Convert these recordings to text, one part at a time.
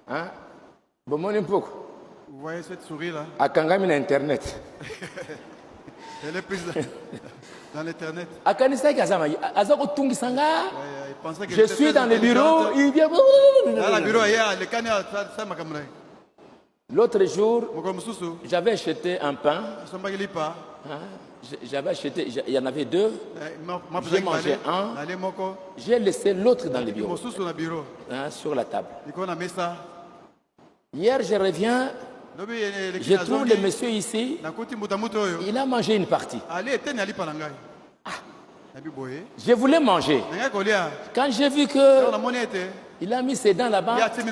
Hein? Vous voyez cette souris là? À Kangami Internet. Elle est prise dans l'internet. Je suis dans le bureau, il vient. L'autre jour, j'avais acheté un pain. J'avais acheté, il y en avait deux. J'ai mangé un. J'ai laissé l'autre dans le bureau. Sur la table. Hier, je reviens. Je trouve le monsieur ici. Il a mangé une partie. Je voulais manger. Quand j'ai vu que il a mis ses dents là-bas, j'ai dit,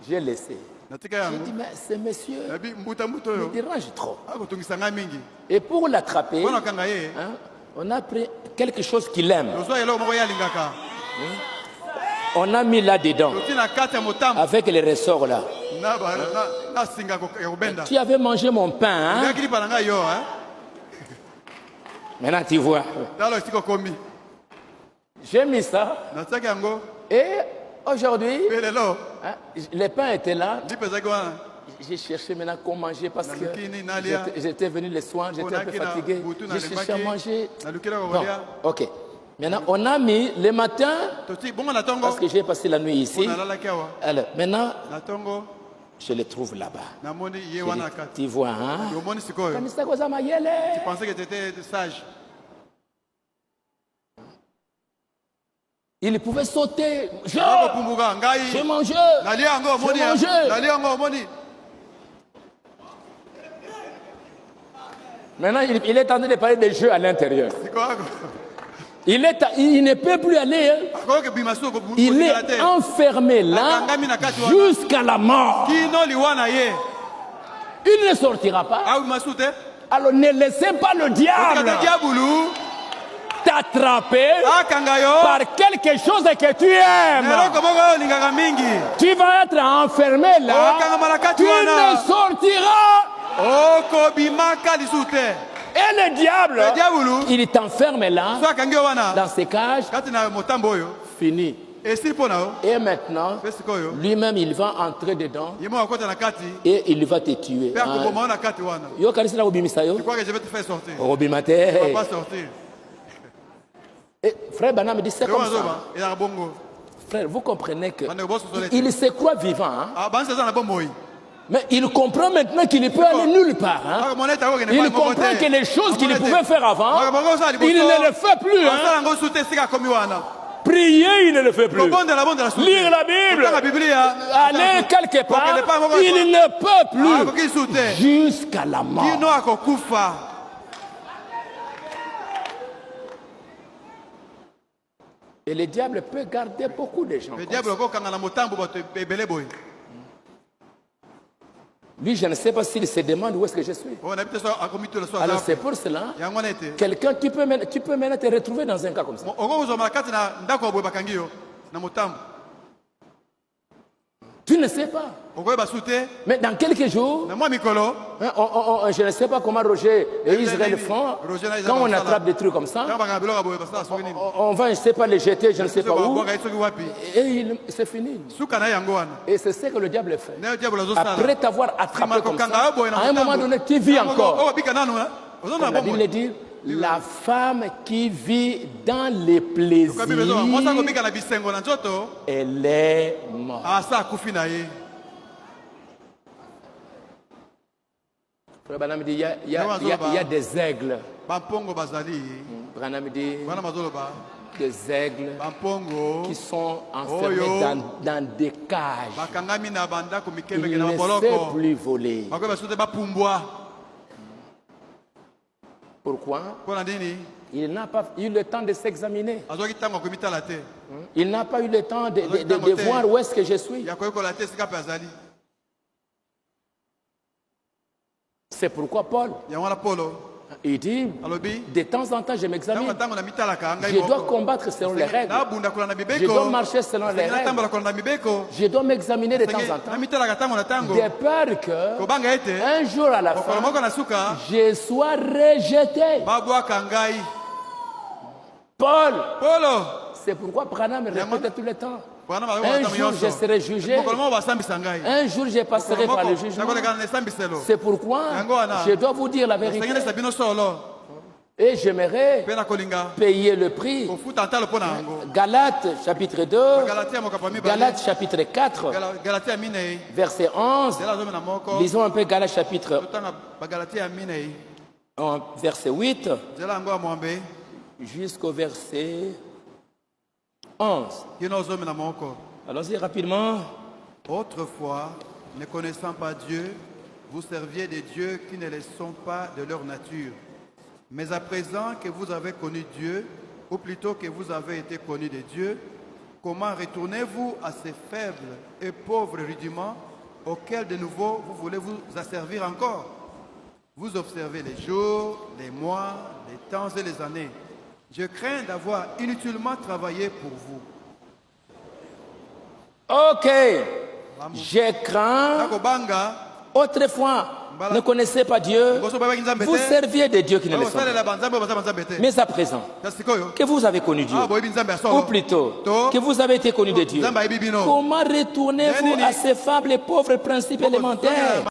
j'ai laissé. J'ai dit, mais ce monsieur me dérange trop. Et pour l'attraper, on a pris quelque chose qu'il aime. On a mis là-dedans, avec les ressorts là. Tu avais mangé mon pain, hein? Maintenant tu vois. J'ai mis ça. Et aujourd'hui, le pain était là. J'ai cherché maintenant comment manger parce que j'étais venu le soir, j'étais un peu fatigué. J'ai cherché à manger. Bon, ok. Maintenant, on a mis le matin, parce que j'ai passé la nuit ici. Alors, maintenant, je le trouve là-bas. Tu vois, hein? Tu pensais que tu étais sage. Il pouvait sauter. J'ai mangé. Maintenant, il est en train de parler des jeux à l'intérieur. Il ne peut plus aller. Hein. Il est enfermé là jusqu'à la mort. Il ne sortira pas. Alors ne laissez pas le diable t'attraper par quelque chose que tu aimes. Tu vas être enfermé là. Tu ne sortiras. Et le diable, il t'enferme là, dans ses cages, fini. Et maintenant, lui-même, il va entrer dedans et il va te tuer. Tu crois que je vais te faire sortir? Tu ne vas pas sortir. Et frère Banam me dit c'est comme ça. Frère, vous comprenez que il se croit vivant. Hein? Mais il comprend maintenant qu'il ne peut aller nulle part. Hein? Il comprend que les choses qu'il pouvait faire avant, il ne les fait plus. Hein? Prier, il ne le fait plus. Lire la Bible, aller quelque part, il ne peut plus. Jusqu'à la mort. Et le diable peut garder beaucoup de gens. Lui, je ne sais pas s'il se demande où est-ce que je suis. Alors c'est pour cela, quelqu'un, tu peux maintenant te retrouver dans un cas comme ça. Tu ne sais pas. Mais dans quelques jours, je ne sais pas comment Roger et Israël font. Quand on attrape des trucs comme ça, on va, je ne sais pas, les jeter, je ne sais pas où. Et c'est fini. Et c'est ce que le diable fait. Après t'avoir attrapé comme ça, à un moment donné, tu vis encore. Comme la Bible dit, la femme qui vit dans les plaisirs, elle est morte. Branham dit, il y a des aigles. Branham dit, des aigles qui sont enfermés dans des cages. Ils ne savent plus voler. Pourquoi? Il n'a pas eu le temps de s'examiner. Il n'a pas eu le temps de voir où est-ce que je suis. C'est pourquoi Paul, Il dit, de temps en temps, je m'examine. Je dois combattre selon les règles. Je dois marcher selon les règles. Je dois m'examiner de temps en temps. De peur que, un jour à la fin, je sois rejeté. Paul, c'est pourquoi Branham répète tout le temps. Un jour, je serai jugé. Un jour, je passerai par le jugement. C'est pourquoi je dois vous dire la vérité. Et j'aimerais payer le prix. Galates chapitre 2, Galates chapitre 4, verset 11. Lisons un peu Galates chapitre 1, verset 8 jusqu'au verset 11. Allons-y rapidement. Autrefois, ne connaissant pas Dieu, vous serviez des dieux qui ne le sont pas de leur nature. Mais à présent que vous avez connu Dieu, ou plutôt que vous avez été connu de Dieu, comment retournez-vous à ces faibles et pauvres rudiments auxquels de nouveau vous voulez vous asservir encore? Vous observez les jours, les mois, les temps et les années. Je crains d'avoir inutilement travaillé pour vous. Ok. Je crains. Autrefois, ne connaissez pas Dieu. Vous serviez des dieux qui ne le sont pas. Mais à présent, que vous avez connu Dieu, ou plutôt, que vous avez été connu de Dieu, comment retournez-vous à ces faibles et pauvres principes élémentaires?